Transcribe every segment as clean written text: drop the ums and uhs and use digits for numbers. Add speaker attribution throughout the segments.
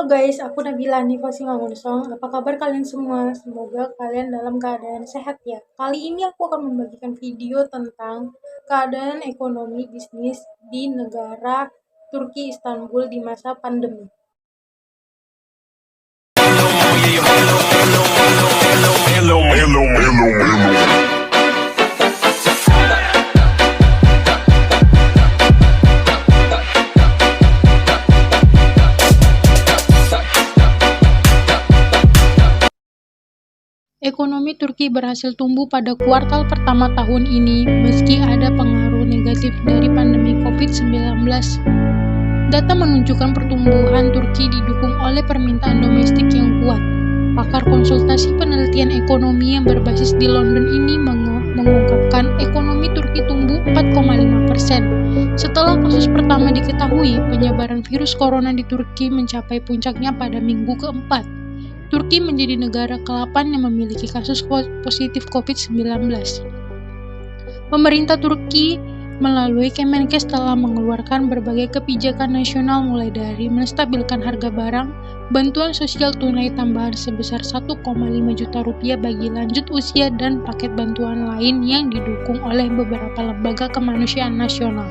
Speaker 1: Halo guys, aku Nabila Nifasi Mangunsong. Apa kabar kalian semua? Semoga kalian dalam keadaan sehat ya. Kali ini aku akan membagikan video tentang keadaan ekonomi bisnis di negara Turki Istanbul di masa pandemi. Ekonomi Turki berhasil tumbuh pada kuartal pertama tahun ini meski ada pengaruh negatif dari pandemi COVID-19. Data menunjukkan pertumbuhan Turki didukung oleh permintaan domestik yang kuat. Pakar konsultasi penelitian ekonomi yang berbasis di London ini mengungkapkan ekonomi Turki tumbuh 4,5%. Setelah kasus pertama diketahui, penyebaran virus corona di Turki mencapai puncaknya pada minggu keempat. Turki menjadi negara ke-8 yang memiliki kasus positif COVID-19. Pemerintah Turki melalui Kemenkes telah mengeluarkan berbagai kebijakan nasional mulai dari menstabilkan harga barang, bantuan sosial tunai tambahan sebesar 1,5 juta rupiah bagi lanjut usia dan paket bantuan lain yang didukung oleh beberapa lembaga kemanusiaan nasional.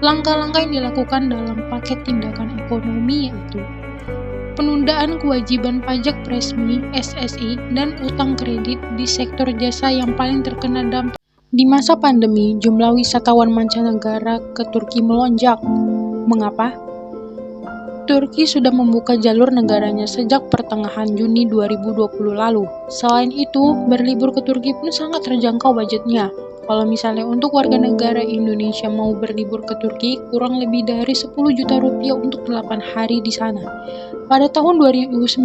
Speaker 1: Langkah-langkah yang dilakukan dalam paket tindakan ekonomi yaitu penundaan kewajiban pajak resmi (SSI) dan utang kredit di sektor jasa yang paling terkena dampak. Di masa pandemi, jumlah wisatawan mancanegara ke Turki melonjak. Mengapa? Turki sudah membuka jalur negaranya sejak pertengahan Juni 2020 lalu. Selain itu, berlibur ke Turki pun sangat terjangkau budgetnya. Kalau misalnya untuk warga negara Indonesia mau berlibur ke Turki, kurang lebih dari 10 juta rupiah untuk 8 hari di sana. Pada tahun 2019,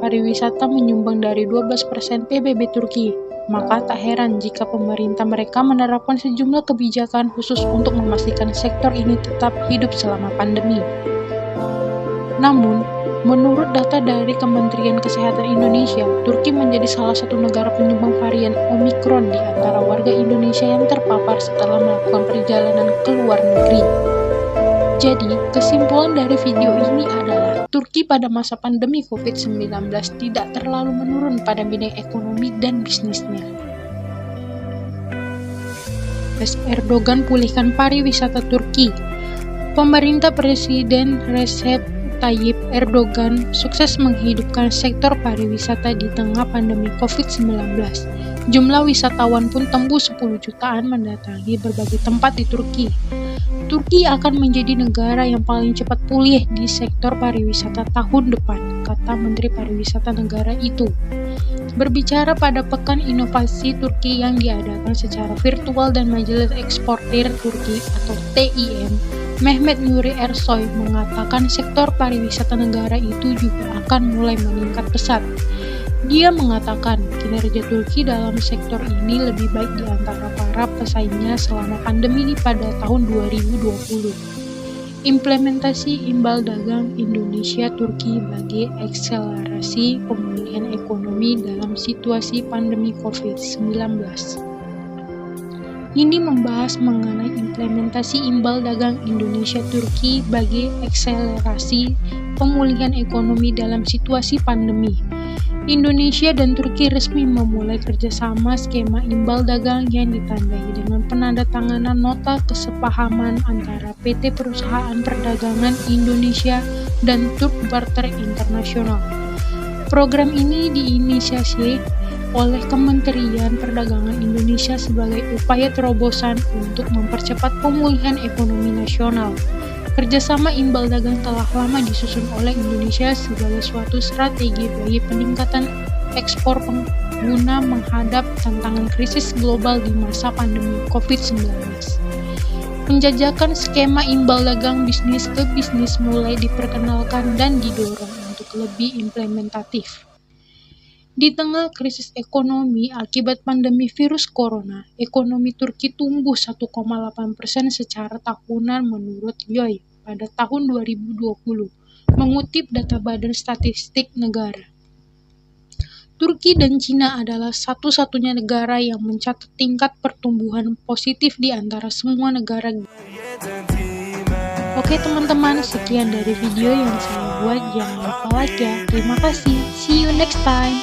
Speaker 1: pariwisata menyumbang dari 12% PBB Turki. Maka tak heran jika pemerintah mereka menerapkan sejumlah kebijakan khusus untuk memastikan sektor ini tetap hidup selama pandemi. Namun, menurut data dari Kementerian Kesehatan Indonesia, Turki menjadi salah satu negara penyumbang varian Omikron di antara warga Indonesia yang terpapar setelah melakukan perjalanan ke luar negeri. Jadi, kesimpulan dari video ini adalah Turki pada masa pandemi COVID-19 tidak terlalu menurun pada bidang ekonomi dan bisnisnya. Erdogan pulihkan pariwisata Turki. Pemerintah Presiden Recep Tayyip Erdogan sukses menghidupkan sektor pariwisata di tengah pandemi COVID-19. Jumlah wisatawan pun tembus 10 jutaan mendatangi berbagai tempat di Turki. Turki akan menjadi negara yang paling cepat pulih di sektor pariwisata tahun depan, kata Menteri Pariwisata negara itu. Berbicara pada Pekan Inovasi Turki yang diadakan secara virtual dan Majelis Eksportir Turki atau TIM, Mehmet Nuri Ersoy mengatakan sektor pariwisata negara itu juga akan mulai meningkat pesat. Dia mengatakan kinerja Turki dalam sektor ini lebih baik di antara para pesaingnya selama pandemi pada tahun 2020. Implementasi imbal dagang Indonesia-Turki bagi akselerasi pemulihan ekonomi dalam situasi pandemi COVID-19. Ini membahas mengenai implementasi imbal dagang Indonesia-Turki bagi akselerasi pemulihan ekonomi dalam situasi pandemi. Indonesia dan Turki resmi memulai kerjasama skema imbal dagang yang ditandai dengan penandatanganan nota kesepahaman antara PT Perusahaan Perdagangan Indonesia dan Turk Barter Internasional. Program ini diinisiasi oleh Kementerian Perdagangan Indonesia sebagai upaya terobosan untuk mempercepat pemulihan ekonomi nasional. Kerjasama imbal dagang telah lama disusun oleh Indonesia sebagai suatu strategi bagi peningkatan ekspor pengguna menghadap tantangan krisis global di masa pandemi COVID-19. Penjajakan skema imbal dagang bisnis ke bisnis mulai diperkenalkan dan didorong untuk lebih implementatif. Di tengah krisis ekonomi akibat pandemi virus corona, ekonomi Turki tumbuh 1,8% secara tahunan menurut YOY pada tahun 2020, mengutip data Badan Statistik Negara. Turki dan Cina adalah satu-satunya negara yang mencatat tingkat pertumbuhan positif di antara semua negara. Oke teman-teman, sekian dari video yang saya buat. Jangan lupa like ya. Terima kasih. See you next time.